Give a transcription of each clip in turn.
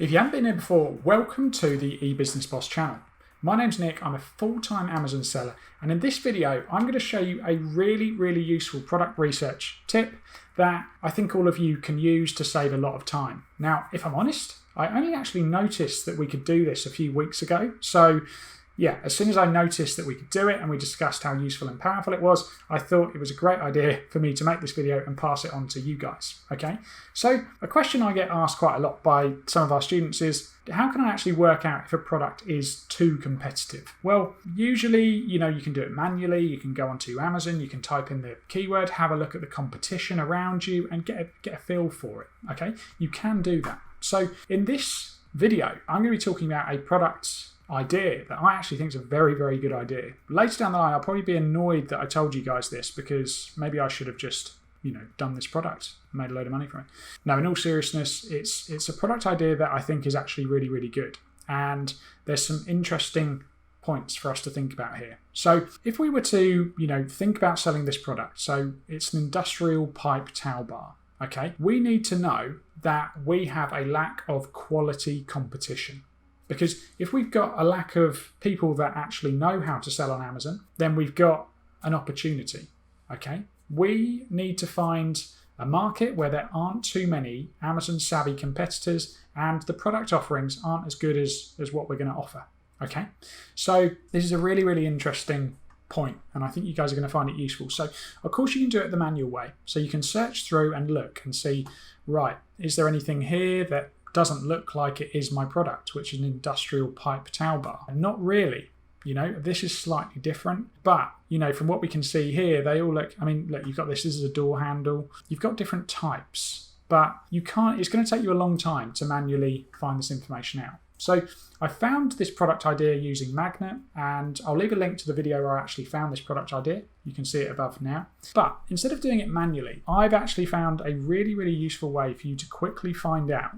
If you haven't been here before, welcome to the eBusiness Boss channel. My name's Nick, I'm a full-time Amazon seller, and in this video I'm going to show you a really useful product research tip that I think all of you can use to save a lot of time. Now, if I'm honest, I only actually noticed that we could do this a few weeks ago, so yeah, as soon as I noticed that we could do it and we discussed how useful and powerful it was, I thought it was a great idea for me to make this video and pass it on to you guys, okay? So a question I get asked quite a lot by some of our students is, how can I actually work out if a product is too competitive? Well, usually, you can do it manually. You can go onto Amazon, you can type in the keyword, have a look at the competition around you and get a feel for it, okay? You can do that. So in this video, I'm going to be talking about a product idea that I actually think is a very good idea. Later down the line, I'll probably be annoyed that I told you guys this because maybe I should have just, done this product, made a load of money from it. No, in all seriousness, it's a product idea that I think is actually really good. And there's some interesting points for us to think about here. So if we were to, think about selling this product, so it's an industrial pipe towel bar, okay? We need to know that we have a lack of quality competition. Because if we've got a lack of people that actually know how to sell on Amazon, then we've got an opportunity, okay? We need to find a market where there aren't too many Amazon savvy competitors and the product offerings aren't as good as what we're going to offer, okay? So this is a really interesting point, and I think you guys are going to find it useful. So of course you can do it the manual way. So you can search through and look and see, right, is there anything here that doesn't look like it is my product, which is an industrial pipe towel bar? And not really. This is slightly different, but from what we can see here, they all look, look, you've got this is a door handle, you've got different types, but you can't, it's going to take you a long time to manually find this information out. So I found this product idea using Magnet, and I'll leave a link to the video where I actually found this product idea. You can see it above now. But instead of doing it manually, I've actually found a really useful way for you to quickly find out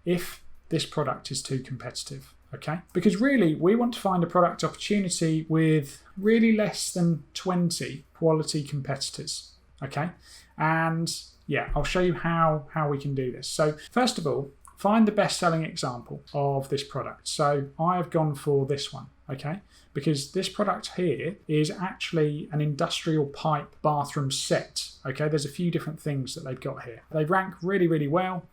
if this product is too competitive, okay? Because really, we want to find a product opportunity with really less than 20 quality competitors, okay? And yeah, I'll show you how we can do this. So first of all, find the best-selling example of this product. So I have gone for this one, okay? Because this product here is actually an industrial pipe bathroom set, okay? There's a few different things that they've got here. They rank really well.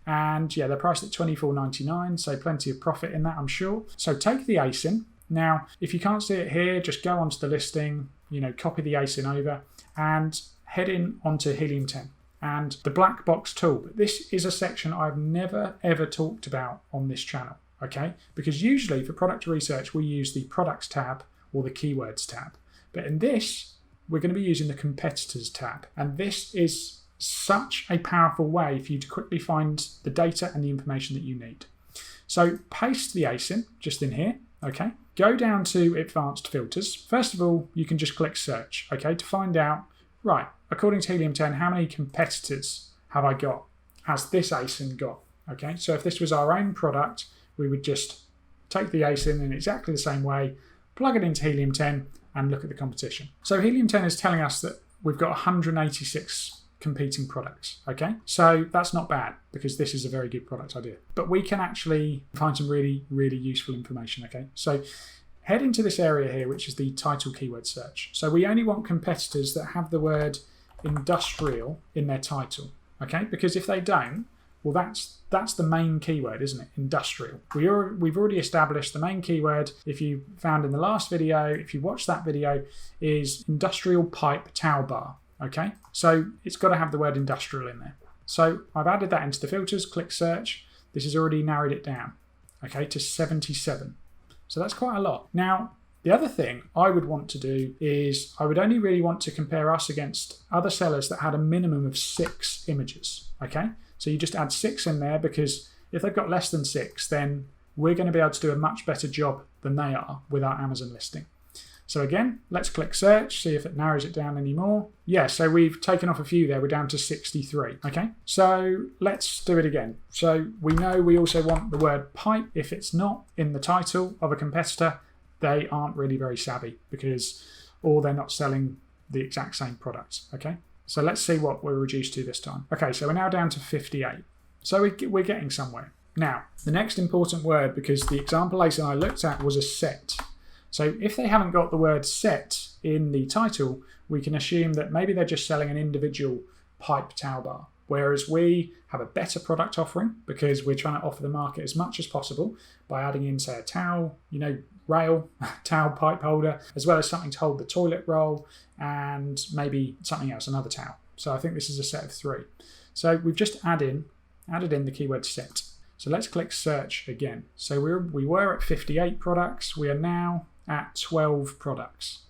And yeah, they're priced at $24.99, so plenty of profit in that, I'm sure. So take the ASIN. Now, if you can't see it here, just go onto the listing, copy the ASIN over and head in onto Helium 10 and the black box tool. But this is a section I've never ever talked about on this channel, okay? Because usually for product research, we use the products tab or the keywords tab. But in this, we're going to be using the competitors tab. And this is such a powerful way for you to quickly find the data and the information that you need. So paste the ASIN just in here, okay? Go down to advanced filters. First of all, you can just click search, okay, to find out, right, according to Helium 10, how many competitors have I got? Has this ASIN got? Okay, so if this was our own product, we would just take the ASIN in exactly the same way, plug it into Helium 10 and look at the competition. So Helium 10 is telling us that we've got 186 competing products, okay? So that's not bad because this is a very good product idea. But we can actually find some really useful information, okay? So head into this area here, which is the title keyword search. So we only want competitors that have the word industrial in their title, okay? Because if they don't, well, that's the main keyword, isn't it? Industrial. We've already established the main keyword, if you found in the last video, if you watched that video, is industrial pipe towel bar. Okay, so it's got to have the word industrial in there. So I've added that into the filters, click search. This has already narrowed it down, okay, to 77. So that's quite a lot. Now, the other thing I would want to do is I would only really want to compare us against other sellers that had a minimum of 6 images, okay? So you just add 6 in there because if they've got less than 6, then we're going to be able to do a much better job than they are with our Amazon listing. So again, let's click search, see if it narrows it down anymore. Yeah, so we've taken off a few there. We're down to 63, okay? So let's do it again. So we know we also want the word pipe. If it's not in the title of a competitor, they aren't really very savvy or they're not selling the exact same products, okay? So let's see what we're reduced to this time. Okay, so we're now down to 58. So we're getting somewhere. Now, the next important word, because the example ASIN I looked at was a set. So if they haven't got the word set in the title, we can assume that maybe they're just selling an individual pipe towel bar. Whereas we have a better product offering because we're trying to offer the market as much as possible by adding in, say, a towel, rail, towel pipe holder, as well as something to hold the toilet roll and maybe something else, another towel. So I think this is a set of 3. So we've just added in the keyword set. So let's click search again. So we were at 58 products. We are now at 12 products.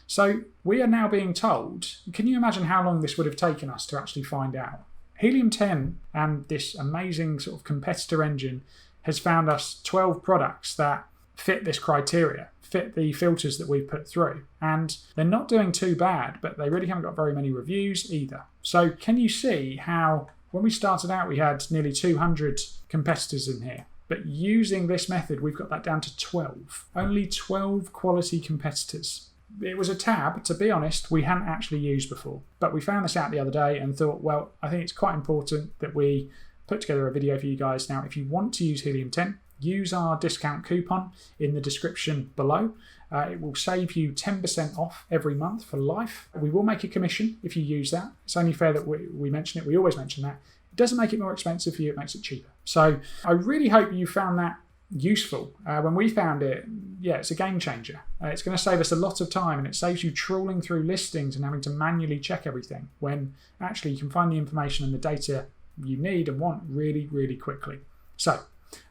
So we are now being told, can you imagine how long this would have taken us to actually find out? Helium 10 and this amazing sort of competitor engine has found us 12 products that fit this criteria, fit the filters that we've put through. And they're not doing too bad, but they really haven't got very many reviews either. So can you see how when we started out, we had nearly 200 competitors in here. But using this method, we've got that down to 12. Only 12 quality competitors. It was a tab, to be honest, we hadn't actually used before. But we found this out the other day and thought, well, I think it's quite important that we put together a video for you guys. Now, if you want to use Helium 10, use our discount coupon in the description below. It will save you 10% off every month for life. We will make a commission if you use that. It's only fair that we mention it. We always mention that. It doesn't make it more expensive for you, it makes it cheaper. So I really hope you found that useful. When we found it, it's a game changer. It's going to save us a lot of time, and it saves you trawling through listings and having to manually check everything when actually you can find the information and the data you need and want really, really quickly. So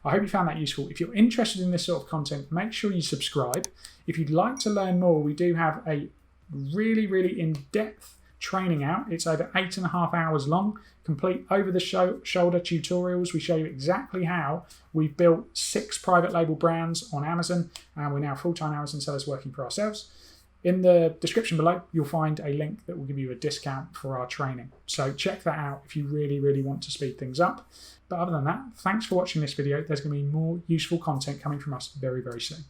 I hope you found that useful. If you're interested in this sort of content, make sure you subscribe. If you'd like to learn more, we do have a really, really in-depth training out. It's over 8.5 hours long, complete over-the-shoulder tutorials. We show you exactly how we've built 6 private label brands on Amazon, and we're now full-time Amazon sellers working for ourselves. In the description below, you'll find a link that will give you a discount for our training. So check that out if you really, really want to speed things up. But other than that, thanks for watching this video. There's going to be more useful content coming from us very, very soon.